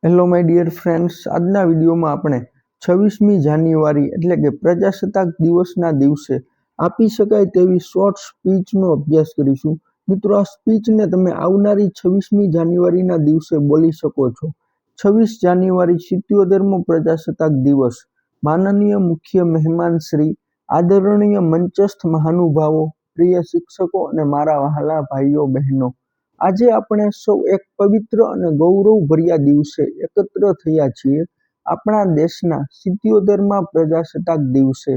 Hello my dear friends, આજના વિડીયોમાં આપણે 26મી જાન્યુઆરી એટલે કે પ્રજાસત્તાક દિવસના દિવસે આપી શકાય તેવી શોર્ટ સ્પીચનો અભ્યાસ કરીશું. મિત્રો, આ સ્પીચને તમે આવનારી 26મી જાન્યુઆરીના દિવસે બોલી શકો છો. 26 જાન્યુઆરી 77મો પ્રજાસત્તાક દિવસ. માનનીય મુખ્ય મહેમાન શ્રી, આદરણીય મંચસ્થ મહાનુભાવો, પ્રિય શિક્ષકો અને મારા વહાલા ભાઈઓ બહેનો, આજે આપણે સૌ એક પવિત્ર અને ગૌરવભર્યા દિવસે એકત્ર થયા છીએ. આપણા દેશના 77મા પ્રજાસત્તાક દિવસે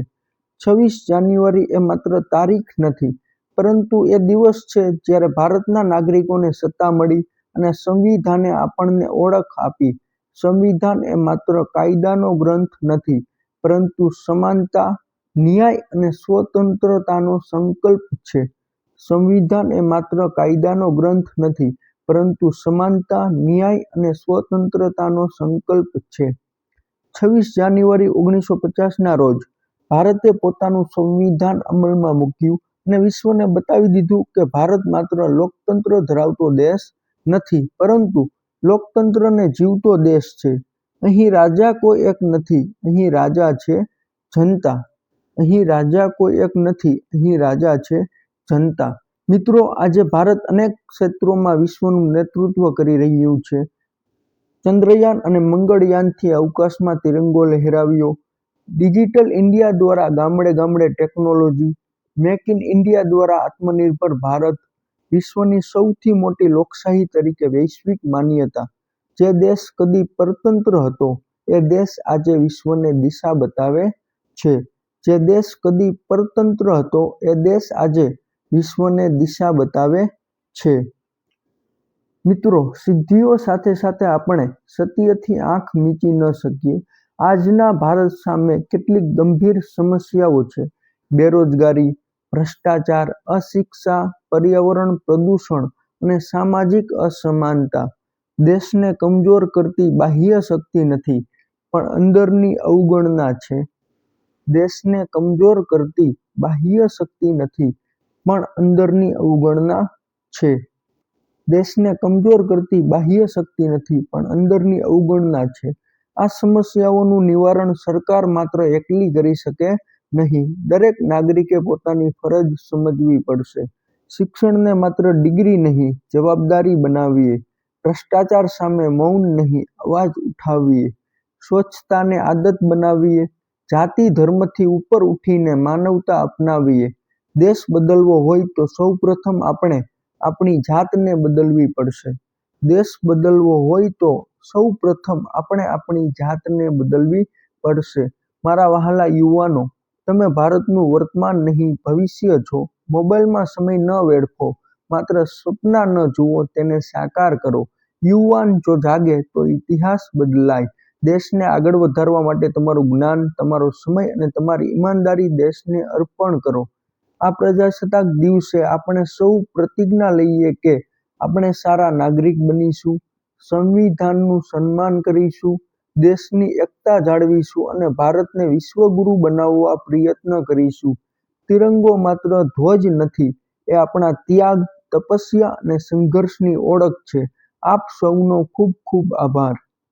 26 જાન્યુઆરી એ માત્ર તારીખ નથી, પરંતુ એ દિવસ છે જ્યારે ભારતના નાગરિકોને સત્તા મળી અને સંવિધાને આપણને ઓળખ આપી. સંવિધાન એ માત્ર કાયદાનો ગ્રંથ નથી, પરંતુ સમાનતા, ન્યાય અને સ્વતંત્રતાનો સંકલ્પ છે. સંવિધાન એ માત્ર કાયદાનો ગ્રંથ નથી, પરંતુ સમાનતા, ન્યાય અને સ્વતંત્રતાનો સંકલ્પ છે. 26 જાન્યુઆરી 1950ના રોજ ભારતે પોતાનું સંવિધાન અમલમાં મૂક્યું અને વિશ્વને બતાવી દીધું કે ભારત માત્ર લોકતંત્ર ધરાવતો દેશ નથી, પરંતુ લોકતંત્રને જીવતો દેશ છે. અહીં રાજા કોઈ એક નથી, અહીં રાજા છે જનતા. અહીં રાજા કોઈ એક નથી, અહીં રાજા છે જનતા. મિત્રો, આજે ભારત અનેક ક્ષેત્રોમાં વિશ્વનું નેતૃત્વ કરી રહ્યું છે. ચંદ્રયાન અને મંગળયાનથી અવકાશમાં તિરંગો લહેરાવ્યો, ડિજિટલ ઇન્ડિયા દ્વારા ગામડે ગામડે ટેકનોલોજી, મેક ઇન ઇન્ડિયા દ્વારા આત્મનિર્ભર ભારત, વિશ્વની સૌથી મોટી લોકશાહી તરીકે વૈશ્વિક માન્યતા. જે દેશ કદી પરતંત્ર હતો, એ દેશ આજે વિશ્વને દિશા બતાવે છે. જે દેશ કદી પરતંત્ર હતો, એ દેશ આજે વિશ્વને દિશા બતાવે છે. મિત્રો, સિદ્ધિઓ સાથે સાથે આપણે સત્યથી આંખ મીચી ન શકીએ. આજના ભારત સામે કેટલીક ગંભીર સમસ્યાઓ છે. બેરોજગારી, ભ્રષ્ટાચાર, અશિક્ષા, પર્યાવરણ પ્રદૂષણ અને સામાજિક અસમાનતા. દેશને કમજોર કરતી બાહ્ય શક્તિ નથી, પણ અંદરની અવગણના છે. દેશને કમજોર કરતી બાહ્ય શક્તિ નથી, પણ અંદરની અવગણના છે. દેશને કમજોર કરતી બાહ્ય શક્તિ નથી, પણ અંદરની અવગણના છે. આ સમસ્યાઓનું નિવારણ સરકાર માત્ર એકલી કરી શકે નહીં. દરેક નાગરિકે પોતાની ફરજ સમજવી પડશે. શિક્ષણને માત્ર ડિગ્રી નહીં, જવાબદારી બનાવીએ. ભ્રષ્ટાચાર સામે મૌન નહીં, અવાજ ઉઠાવીએ. સ્વચ્છતાને આદત બનાવીએ. જાતિ ધર્મથી ઉપર ઉઠીને માનવતા અપનાવીએ. દેશ બદલવો હોય તો સૌ પ્રથમ આપણે આપણી જાતને બદલવી પડશે. દેશ બદલવો હોય તો સૌ પ્રથમ આપણે આપણી જાતને બદલવી પડશે. મારા વહાલા યુવાનો, તમે ભારતનું વર્તમાન નહીં, ભવિષ્ય છો. મોબાઈલમાં સમય ન વેડફો, માત્ર સપના ન જુઓ, તેને સાકાર કરો. યુવાન જો જાગે તો ઇતિહાસ બદલાય. દેશને આગળ વધારવા માટે તમારું જ્ઞાન, તમારો સમય અને તમારી ઈમાનદારી દેશને અર્પણ કરો. આ પ્રજાસત્તાક દિવસે આપણે સૌ પ્રતિજ્ઞા લઈએ કે આપણે સારા નાગરિક બનીશું, સંવિધાનનું સન્માન કરીશું, દેશની એકતા જાળવીશું અને ભારતને વિશ્વગુરુ બનાવવા પ્રયત્ન કરીશું. તિરંગો માત્ર ધ્વજ નથી, એ આપણા ત્યાગ, તપસ્યા અને સંઘર્ષની ઓળખ છે. આપ સૌનો ખૂબ ખૂબ આભાર.